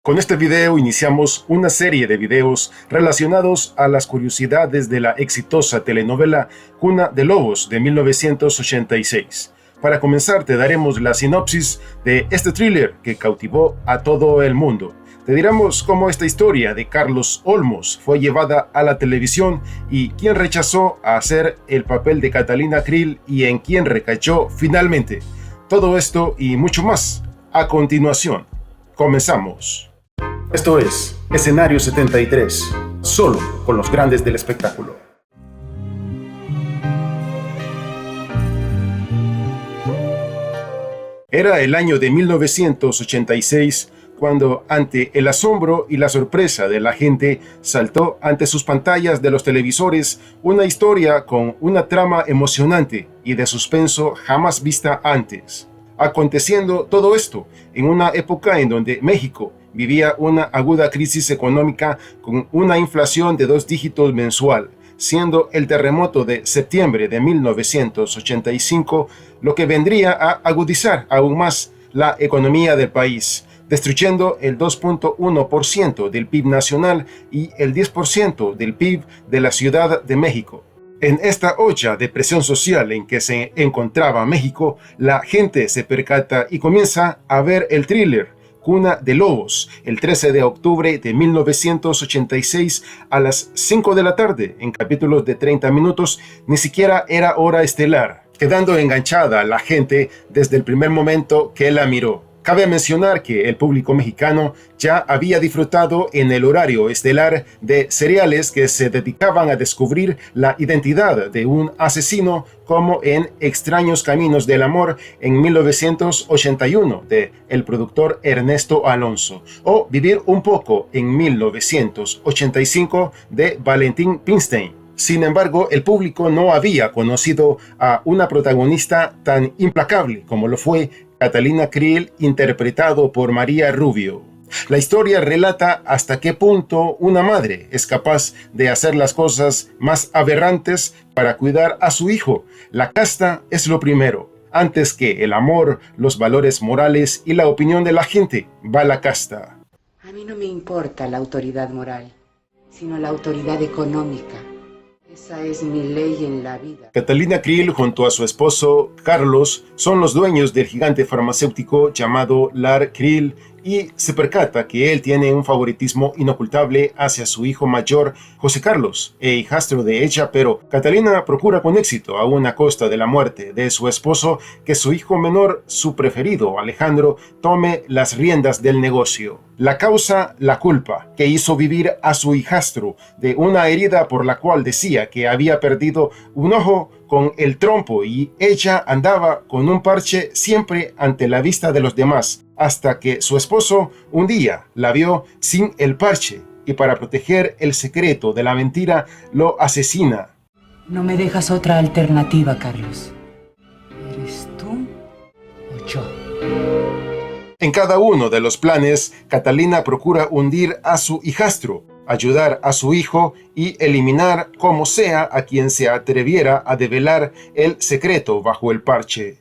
Con este video iniciamos una serie de videos relacionados a las curiosidades de la exitosa telenovela Cuna de Lobos de 1986. Para comenzar te daremos la sinopsis de este thriller que cautivó a todo el mundo. Te diremos cómo esta historia de Carlos Olmos fue llevada a la televisión y quién rechazó a hacer el papel de Catalina Krill y en quién recayó finalmente. Todo esto y mucho más a continuación. Comenzamos. Esto es Escenario 73, solo con los grandes del espectáculo. Era el año de 1986 cuando, ante el asombro y la sorpresa de la gente, saltó ante sus pantallas de los televisores una historia con una trama emocionante y de suspenso jamás vista antes. Aconteciendo todo esto en una época en donde México vivía una aguda crisis económica con una inflación de 2 dígitos mensual, siendo el terremoto de septiembre de 1985 lo que vendría a agudizar aún más la economía del país, destruyendo el 2.1% del PIB nacional y el 10% del PIB de la Ciudad de México. En esta olla de presión social en que se encontraba México, la gente se percata y comienza a ver el thriller Cuna de Lobos, el 13 de octubre de 1986 a las 5 de la tarde, en capítulos de 30 minutos, ni siquiera era hora estelar, quedando enganchada la gente desde el primer momento que la miró. Cabe mencionar que el público mexicano ya había disfrutado en el horario estelar de seriales que se dedicaban a descubrir la identidad de un asesino, como en Extraños Caminos del Amor en 1981 de el productor Ernesto Alonso, o Vivir un poco en 1985 de Valentín Pimstein. Sin embargo, el público no había conocido a una protagonista tan implacable como lo fue Catalina Krill, interpretado por María Rubio. La historia relata hasta qué punto una madre es capaz de hacer las cosas más aberrantes para cuidar a su hijo. La casta es lo primero. Antes que el amor, los valores morales y la opinión de la gente, va la casta. A mí no me importa la autoridad moral, sino la autoridad económica. Esa es mi ley en la vida. Catalina Krill junto a su esposo Carlos son los dueños del gigante farmacéutico llamado Lar Krill y se percata que él tiene un favoritismo inocultable hacia su hijo mayor José Carlos e hijastro de ella, pero Catalina procura con éxito, aún a costa de la muerte de su esposo, que su hijo menor, su preferido Alejandro, tome las riendas del negocio. La causa, la culpa, que hizo vivir a su hijastro de una herida por la cual decía que había perdido un ojo con el trompo y ella andaba con un parche siempre ante la vista de los demás, hasta que su esposo un día la vio sin el parche y para proteger el secreto de la mentira lo asesina. No me dejas otra alternativa, Carlos. ¿Eres tú o yo? En cada uno de los planes, Catalina procura hundir a su hijastro, ayudar a su hijo y eliminar como sea a quien se atreviera a develar el secreto bajo el parche.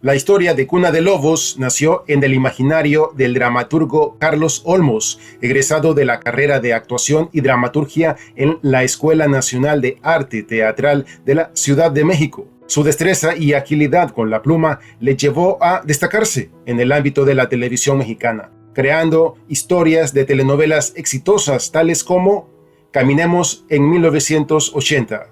La historia de Cuna de Lobos nació en el imaginario del dramaturgo Carlos Olmos, egresado de la carrera de actuación y dramaturgia en la Escuela Nacional de Arte Teatral de la Ciudad de México. Su destreza y agilidad con la pluma le llevó a destacarse en el ámbito de la televisión mexicana, creando historias de telenovelas exitosas tales como Caminemos en 1980,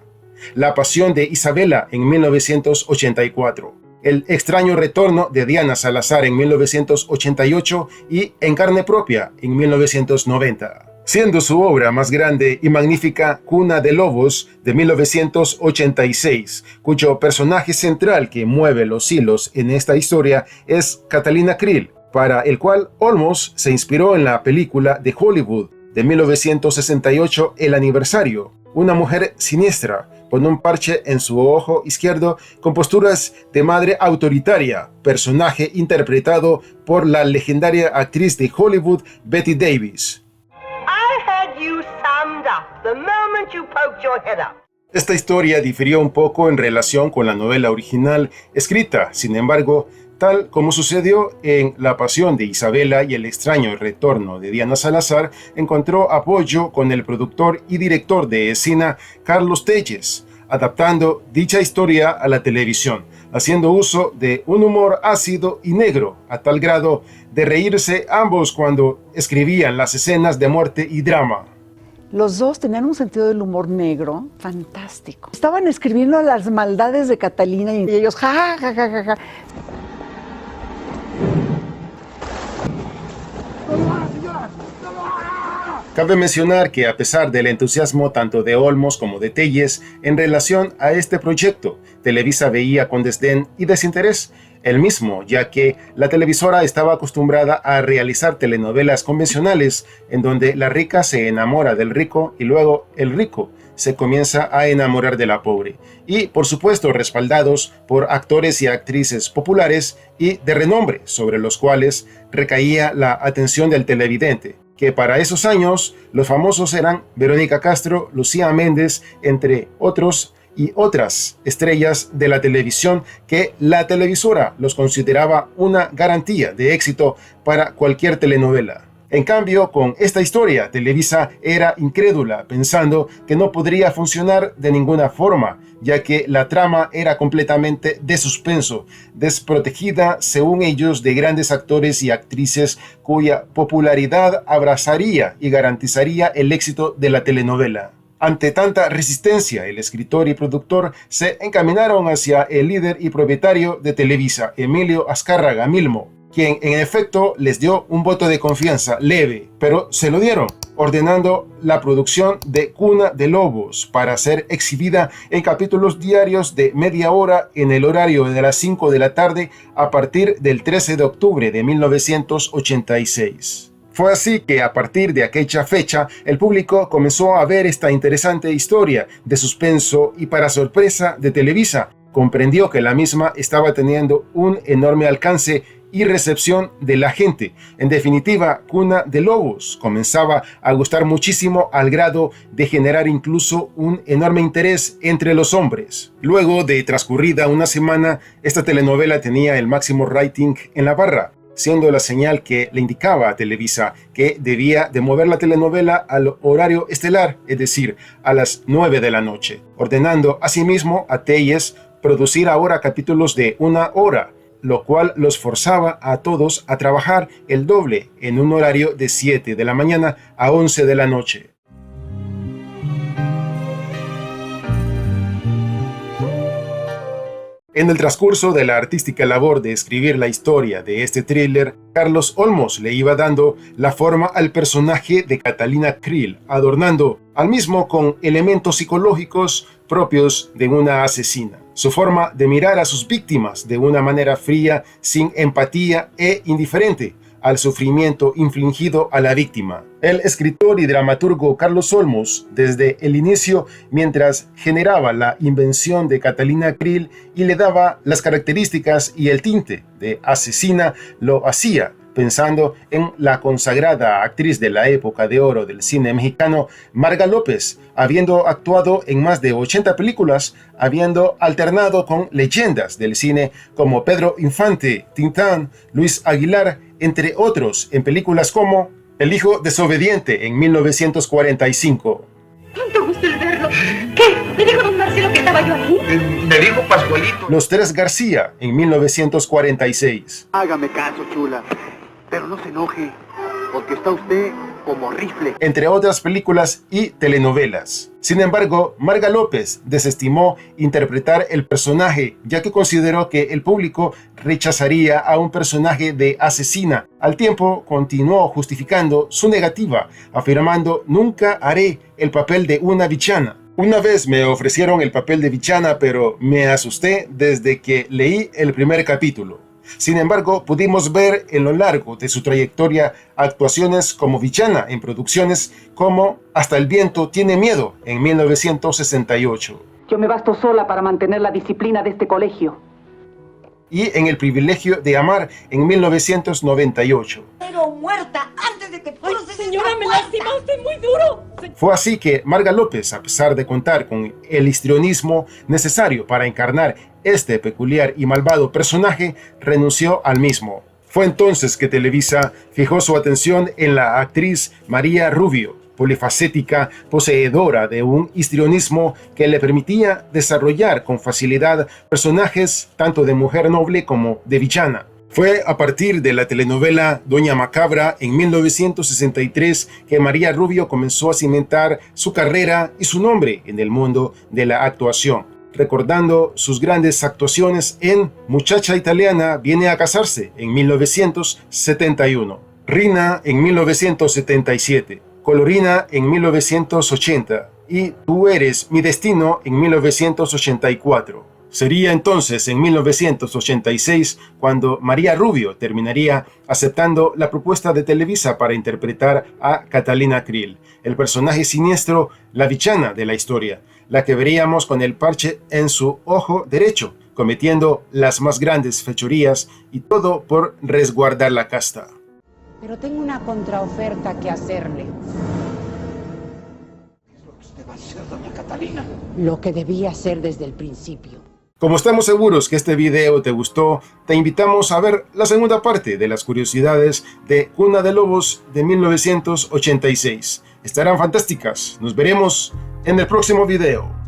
La Pasión de Isabela en 1984, El extraño retorno de Diana Salazar en 1988 y En carne propia en 1990. Siendo su obra más grande y magnífica Cuna de Lobos de 1986, cuyo personaje central que mueve los hilos en esta historia es Catalina Krill, para el cual Olmos se inspiró en la película de Hollywood de 1968 El aniversario, una mujer siniestra con un parche en su ojo izquierdo con posturas de madre autoritaria, personaje interpretado por la legendaria actriz de Hollywood Bette Davis. I had you summed up the moment you poked your head up. Esta historia difirió un poco en relación con la novela original escrita, sin embargo, tal como sucedió en La Pasión de Isabela y El extraño retorno de Diana Salazar, encontró apoyo con el productor y director de escena Carlos Telles, adaptando dicha historia a la televisión, haciendo uso de un humor ácido y negro, a tal grado de reírse ambos cuando escribían las escenas de muerte y drama. Los dos tenían un sentido del humor negro fantástico. Estaban escribiendo las maldades de Catalina y ellos ja, ja, ja, ja, ja. Cabe mencionar que a pesar del entusiasmo tanto de Olmos como de Telles en relación a este proyecto, Televisa veía con desdén y desinterés el mismo, ya que la televisora estaba acostumbrada a realizar telenovelas convencionales en donde la rica se enamora del rico y luego el rico se comienza a enamorar de la pobre, y por supuesto respaldados por actores y actrices populares y de renombre sobre los cuales recaía la atención del televidente, que para esos años los famosos eran Verónica Castro, Lucía Méndez, entre otros y otras estrellas de la televisión que la televisora los consideraba una garantía de éxito para cualquier telenovela. En cambio, con esta historia, Televisa era incrédula, pensando que no podría funcionar de ninguna forma, ya que la trama era completamente de suspenso, desprotegida, según ellos, de grandes actores y actrices cuya popularidad abrazaría y garantizaría el éxito de la telenovela. Ante tanta resistencia, el escritor y productor se encaminaron hacia el líder y propietario de Televisa, Emilio Azcárraga Milmo, quien en efecto les dio un voto de confianza leve, pero se lo dieron, ordenando la producción de Cuna de Lobos para ser exhibida en capítulos diarios de media hora en el horario de las 5 de la tarde a partir del 13 de octubre de 1986. Fue así que a partir de aquella fecha el público comenzó a ver esta interesante historia de suspenso y, para sorpresa de Televisa, comprendió que la misma estaba teniendo un enorme alcance y recepción de la gente. En definitiva, Cuna de Lobos comenzaba a gustar muchísimo al grado de generar incluso un enorme interés entre los hombres. Luego de transcurrida una semana, esta telenovela tenía el máximo rating en la barra, siendo la señal que le indicaba a Televisa que debía de mover la telenovela al horario estelar, es decir, a las 9 de la noche, ordenando asimismo a Telles producir ahora capítulos de 1 hora, lo cual los forzaba a todos a trabajar el doble en un horario de 7 de la mañana a 11 de la noche. En el transcurso de la artística labor de escribir la historia de este thriller, Carlos Olmos le iba dando la forma al personaje de Catalina Krill, adornando al mismo con elementos psicológicos propios de una asesina. Su forma de mirar a sus víctimas de una manera fría, sin empatía e indiferente al sufrimiento infligido a la víctima. El escritor y dramaturgo Carlos Olmos, desde el inicio, mientras generaba la invención de Catalina Krill y le daba las características y el tinte de asesina, lo hacía pensando en la consagrada actriz de la época de oro del cine mexicano, Marga López, habiendo actuado en más de 80 películas, habiendo alternado con leyendas del cine como Pedro Infante, Tintán, Luis Aguilar, entre otros, en películas como El hijo desobediente en 1945. ¡Cuánto gusto el verlo! ¿Qué? ¿Me dijo don Marcelo que estaba yo aquí? Me dijo Pascualito. Los Tres García en 1946. Hágame caso, chula, pero no se enoje, porque está usted como rifle. Entre otras películas y telenovelas. Sin embargo, Marga López desestimó interpretar el personaje, ya que consideró que el público rechazaría a un personaje de asesina. Al tiempo, continuó justificando su negativa, afirmando: nunca haré el papel de una villana. Una vez me ofrecieron el papel de villana, pero me asusté desde que leí el primer capítulo. Sin embargo, pudimos ver en lo largo de su trayectoria actuaciones como villana en producciones como Hasta el viento tiene miedo en 1968. Yo me basto sola para mantener la disciplina de este colegio. Y en El privilegio de amar en 1998. Pero muerta antes de que tú Ay, señora, me lastima usted muy duro. Fue así que Marga López, a pesar de contar con el histrionismo necesario para encarnar este peculiar y malvado personaje, renunció al mismo. Fue entonces que Televisa fijó su atención en la actriz María Rubio, polifacética, poseedora de un histrionismo que le permitía desarrollar con facilidad personajes tanto de mujer noble como de villana. Fue a partir de la telenovela Doña Macabra en 1963 que María Rubio comenzó a cimentar su carrera y su nombre en el mundo de la actuación, recordando sus grandes actuaciones en Muchacha Italiana viene a casarse en 1971, Rina en 1977, Colorina en 1980 y Tú eres mi destino en 1984. Sería entonces en 1986 cuando María Rubio terminaría aceptando la propuesta de Televisa para interpretar a Catalina Krill, el personaje siniestro, la villana de la historia, la que veríamos con el parche en su ojo derecho, cometiendo las más grandes fechorías y todo por resguardar la casta. Pero tengo una contraoferta que hacerle. ¿Qué es lo que usted va a hacer, doña Catalina? Lo que debía hacer desde el principio. Como estamos seguros que este video te gustó, te invitamos a ver la segunda parte de las curiosidades de Cuna de Lobos de 1986. Estarán fantásticas. Nos veremos en el próximo video.